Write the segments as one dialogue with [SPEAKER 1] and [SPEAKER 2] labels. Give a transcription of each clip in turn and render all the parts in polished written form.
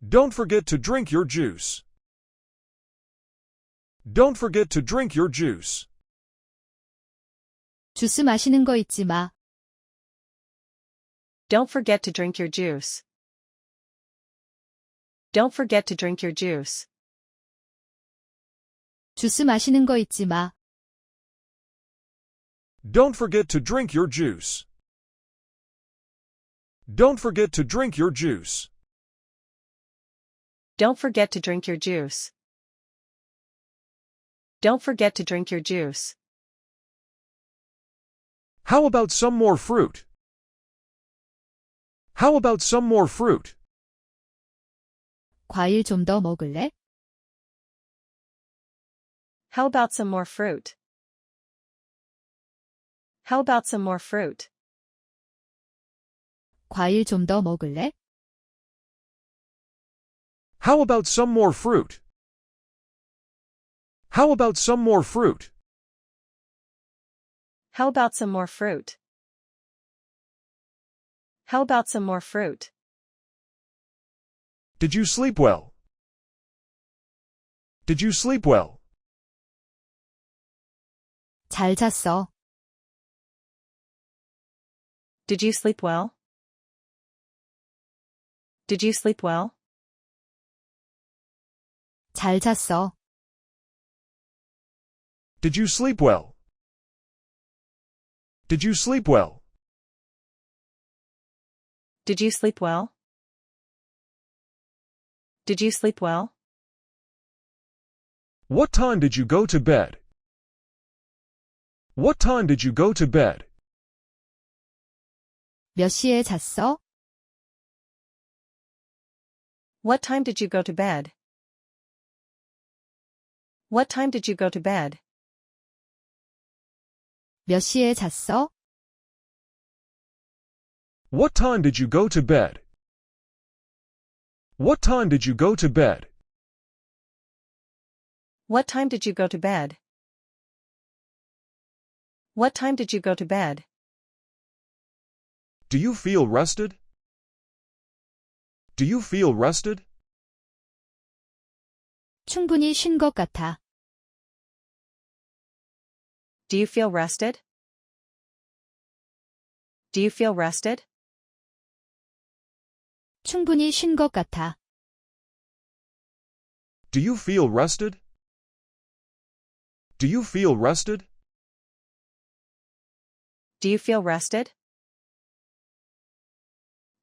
[SPEAKER 1] Don't forget to drink your juice. Don't forget to drink your juice.
[SPEAKER 2] 주스 마시는 거 잊지 마.
[SPEAKER 3] Don't forget to drink your juice. Don't forget to drink your juice.
[SPEAKER 2] 주스 마시는 거 잊지 마.
[SPEAKER 1] Don't forget to drink your juice. Don't forget to drink your juice.
[SPEAKER 3] Don't forget to drink your juice. Don't forget to drink your juice.
[SPEAKER 1] How about some more fruit? How about some more fruit?
[SPEAKER 2] 과일 좀 더 먹을래?
[SPEAKER 3] How about some more fruit? How about some more fruit?
[SPEAKER 2] 과일 좀 더 먹을래?
[SPEAKER 1] How about some more fruit? How about some more fruit?
[SPEAKER 3] How about some more fruit? How about some more fruit?
[SPEAKER 1] Did you sleep well? Did you sleep well?
[SPEAKER 2] 잘 잤어.
[SPEAKER 3] Did you sleep well? Did you sleep well?
[SPEAKER 2] 잘 잤어.
[SPEAKER 1] Did you sleep well? Did you sleep well?
[SPEAKER 3] Did you sleep well? Did you sleep well?
[SPEAKER 1] What time did you go to bed? What time did you go to bed?
[SPEAKER 2] 몇 시에 잤어?
[SPEAKER 3] What time did you go to bed? What time did you go to bed?
[SPEAKER 2] 몇 시에 잤어?
[SPEAKER 1] What time did you go to bed? What time did you go to bed?
[SPEAKER 3] What time did you go to bed? What time did you go to bed?
[SPEAKER 1] Do you feel rested? Do you feel rested?
[SPEAKER 2] 충분히 쉰 것 같아.
[SPEAKER 3] Do you feel rested? Do you feel rested?
[SPEAKER 2] 충분히 쉰 것 같아.
[SPEAKER 1] Do you feel rested? Do you feel rested?
[SPEAKER 3] Do you feel rested?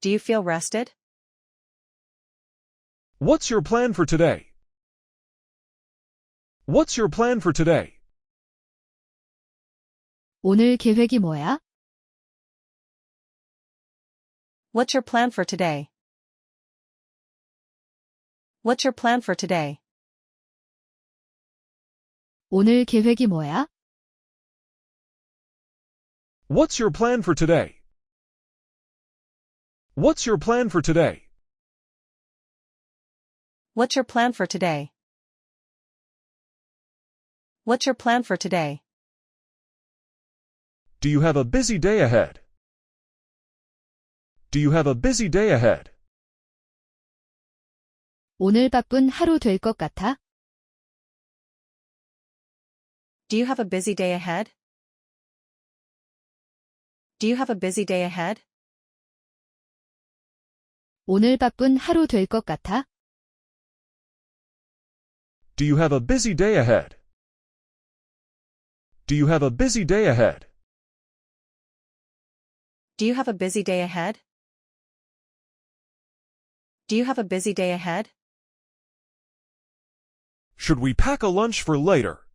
[SPEAKER 3] Do you feel rested?
[SPEAKER 1] What's your plan for today? What's your plan for today?
[SPEAKER 2] 오늘 계획이 뭐야?
[SPEAKER 3] What's your plan for today? What's your plan for today?
[SPEAKER 2] 오늘 계획이 뭐야?
[SPEAKER 1] What's your plan for today? What's your plan for today?
[SPEAKER 3] What's your plan for today? What's your plan for today?
[SPEAKER 1] Do you have a busy day ahead? Do you have a busy day ahead?
[SPEAKER 2] 오늘 바쁜 하루 될 것 같아?
[SPEAKER 3] Do you have a busy day ahead? Do you have a busy day ahead?
[SPEAKER 2] 오늘 바쁜 하루 될 것 같아?
[SPEAKER 1] Do you have a busy day ahead? Do you have a busy day ahead?
[SPEAKER 3] Do you have a busy day ahead? Do you have a busy day ahead?
[SPEAKER 1] Should we pack a lunch for later?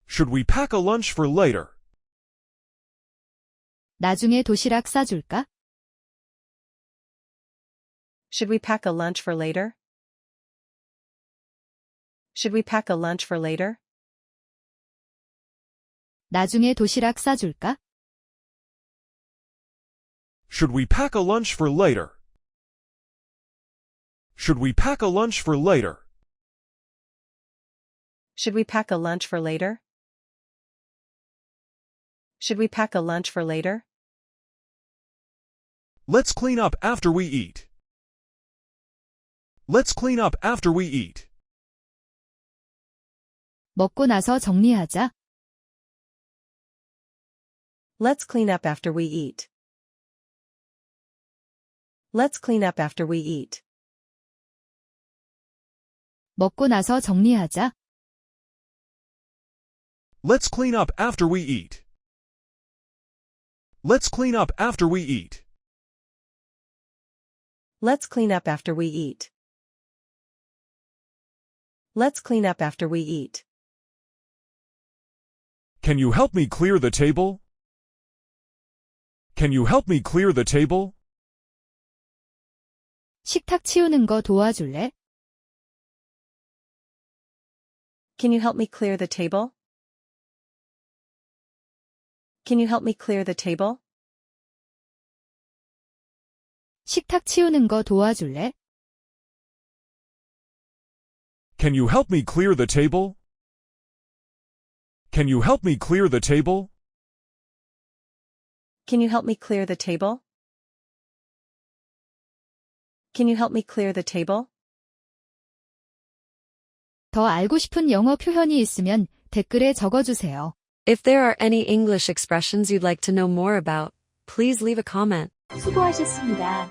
[SPEAKER 1] Should we pack a lunch for later?
[SPEAKER 2] 나중에 도시락 싸줄까?
[SPEAKER 3] Should we pack a lunch for later? Should we pack a lunch for later?
[SPEAKER 2] 나중에 도시락 싸줄까?
[SPEAKER 1] Should we pack a lunch for later? Should we pack a lunch for later?
[SPEAKER 3] Should we pack a lunch for later? Should we pack a lunch for later?
[SPEAKER 1] Let's clean up after we eat. Let's clean up after we eat.
[SPEAKER 2] 먹고 나서 정리하자.
[SPEAKER 3] Let's clean up after we eat. Let's clean up after we eat.
[SPEAKER 2] 먹고 나서 정리하자.
[SPEAKER 1] Let's clean up after we eat. Let's clean up after we eat.
[SPEAKER 3] Let's clean up after we eat. Let's clean up after we eat.
[SPEAKER 1] Can you help me clear the table? Can you help me clear the table?
[SPEAKER 2] 식탁 치우는 거 도와줄래?
[SPEAKER 3] Can you help me clear the table? Can you help me clear the table?
[SPEAKER 2] 식탁 치우는 거 도와줄래?
[SPEAKER 1] Can you help me clear the table? Can you help me clear the table?
[SPEAKER 3] Can you help me clear the table? Can you help me clear the table?
[SPEAKER 2] 더 알고 싶은 영어 표현이 있으면 댓글에 적어주세요.
[SPEAKER 4] If there are any English expressions you'd like to know more about, please leave a comment.
[SPEAKER 5] 수고하셨습니다.